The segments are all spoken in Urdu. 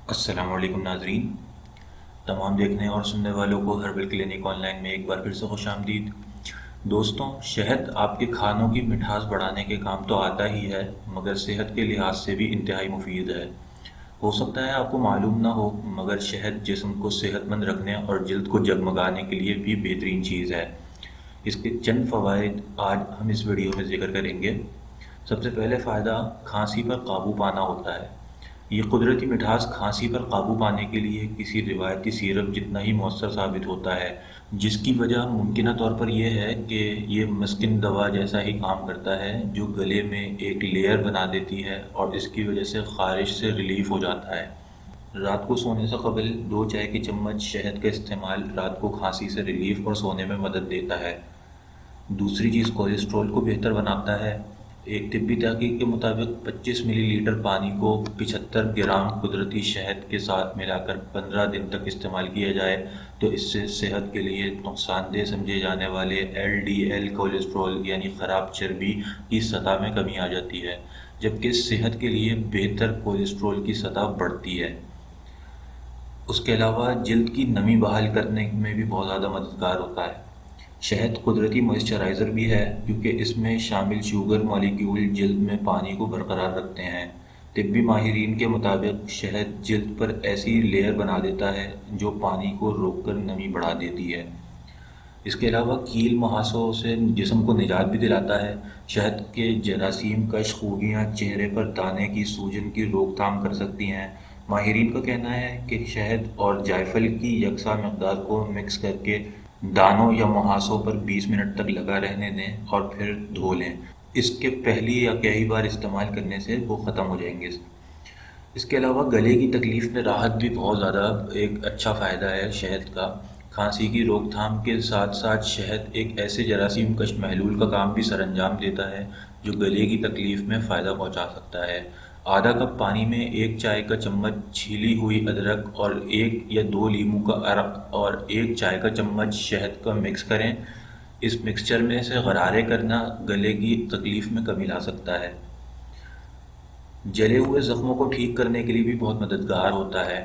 السلام علیکم ناظرین، تمام دیکھنے اور سننے والوں کو ہربل کلینک آن لائن میں ایک بار پھر سے خوش آمدید۔ دوستوں، شہد آپ کے کھانوں کی مٹھاس بڑھانے کے کام تو آتا ہی ہے، مگر صحت کے لحاظ سے بھی انتہائی مفید ہے۔ ہو سکتا ہے آپ کو معلوم نہ ہو، مگر شہد جسم کو صحت مند رکھنے اور جلد کو جگمگانے کے لیے بھی بہترین چیز ہے۔ اس کے چند فوائد آج ہم اس ویڈیو میں ذکر کریں گے۔ سب سے پہلے فائدہ کھانسی پر قابو پانا ہوتا ہے۔ یہ قدرتی مٹھاس کھانسی پر قابو پانے کے لیے کسی روایتی سیرپ جتنا ہی مؤثر ثابت ہوتا ہے، جس کی وجہ ممکنہ طور پر یہ ہے کہ یہ مسکن دوا جیسا ہی کام کرتا ہے جو گلے میں ایک لیئر بنا دیتی ہے اور اس کی وجہ سے خارش سے ریلیف ہو جاتا ہے۔ رات کو سونے سے قبل 2 چائے کی چمچ شہد کا استعمال رات کو کھانسی سے ریلیف اور سونے میں مدد دیتا ہے۔ دوسری چیز کولیسٹرول کو بہتر بناتا ہے۔ ایک طبی تحقیق کے مطابق 25 ملی لیٹر پانی کو 75 گرام قدرتی شہد کے ساتھ ملا کر 15 دن تک استعمال کیا جائے تو اس سے صحت کے لیے نقصان دہ سمجھے جانے والے LDL کولیسٹرول یعنی خراب چربی کی سطح میں کمی آ جاتی ہے، جبکہ صحت کے لیے بہتر کولیسٹرول کی سطح بڑھتی ہے۔ اس کے علاوہ جلد کی نمی بحال کرنے میں بھی بہت زیادہ مددگار ہوتا ہے۔ شہد قدرتی موئسچرائزر بھی ہے کیونکہ اس میں شامل شوگر مالیکیول جلد میں پانی کو برقرار رکھتے ہیں۔ طبی ماہرین کے مطابق شہد جلد پر ایسی لیئر بنا دیتا ہے جو پانی کو روک کر نمی بڑھا دیتی ہے۔ اس کے علاوہ کیل مہاسوں سے جسم کو نجات بھی دلاتا ہے۔ شہد کے جراثیم کش خوبیاں چہرے پر دانے کی سوجن کی روک تھام کر سکتی ہیں۔ ماہرین کا کہنا ہے کہ شہد اور جائفل کی یکساں مقدار کو مکس کر کے دانوں یا مہاسوں پر 20 منٹ تک لگا رہنے دیں اور پھر دھو لیں۔ اس کے پہلی یا کئی بار استعمال کرنے سے وہ ختم ہو جائیں گے۔ اس کے علاوہ گلے کی تکلیف میں راحت بھی بہت زیادہ ایک اچھا فائدہ ہے شہد کا۔ کھانسی کی روک تھام کے ساتھ ساتھ شہد ایک ایسے جراثیم کش محلول کا کام بھی سر انجام دیتا ہے جو گلے کی تکلیف میں فائدہ پہنچا سکتا ہے۔ آدھا کپ پانی میں 1 چائے کا چمچ چھیلی ہوئی ادرک اور 1 یا 2 لیموں کا عرق اور 1 چائے کا چمچ شہد کا مکس کریں۔ اس مکسچر میں سے غرارے کرنا گلے کی تکلیف میں کمی لا سکتا ہے۔ جلے ہوئے زخموں کو ٹھیک کرنے کے لیے بھی بہت مددگار ہوتا ہے۔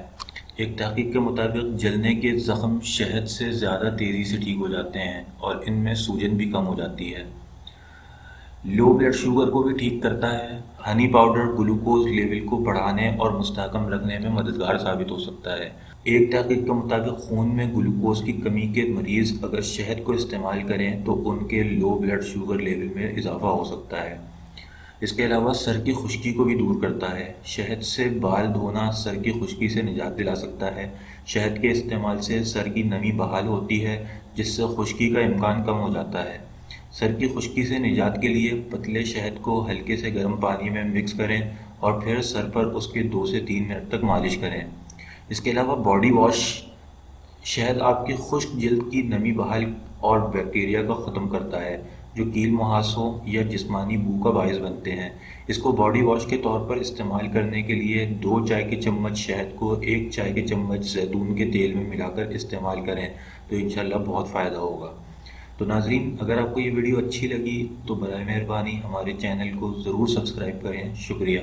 ایک تحقیق کے مطابق جلنے کے زخم شہد سے زیادہ تیزی سے ٹھیک ہو جاتے ہیں اور ان میں سوجن بھی کم ہو جاتی ہے۔ لو بلڈ شوگر کو بھی ٹھیک کرتا ہے۔ ہنی پاؤڈر گلوکوز لیول کو بڑھانے اور مستحکم رکھنے میں مددگار ثابت ہو سکتا ہے۔ ایک تحقیق کے مطابق خون میں گلوکوز کی کمی کے مریض اگر شہد کو استعمال کریں تو ان کے لو بلڈ شوگر لیول میں اضافہ ہو سکتا ہے۔ اس کے علاوہ سر کی خشکی کو بھی دور کرتا ہے۔ شہد سے بال دھونا سر کی خشکی سے نجات دلا سکتا ہے۔ شہد کے استعمال سے سر کی نمی بحال ہوتی ہے جس سے خشکی کا امکان کم ہو جاتا ہے۔ سر کی خشکی سے نجات کے لیے پتلے شہد کو ہلکے سے گرم پانی میں مکس کریں اور پھر سر پر اس کے 2 سے 3 منٹ تک مالش کریں۔ اس کے علاوہ باڈی واش شہد آپ کی خشک جلد کی نمی بحال اور بیکٹیریا کا ختم کرتا ہے جو کیل مہاسوں یا جسمانی بو کا باعث بنتے ہیں۔ اس کو باڈی واش کے طور پر استعمال کرنے کے لیے 2 چائے کے چمچ شہد کو 1 چائے کے چمچ زیتون کے تیل میں ملا کر استعمال کریں تو انشاءاللہ بہت فائدہ ہوگا۔ تو ناظرین، اگر آپ کو یہ ویڈیو اچھی لگی تو برائے مہربانی ہمارے چینل کو ضرور سبسکرائب کریں۔ شکریہ۔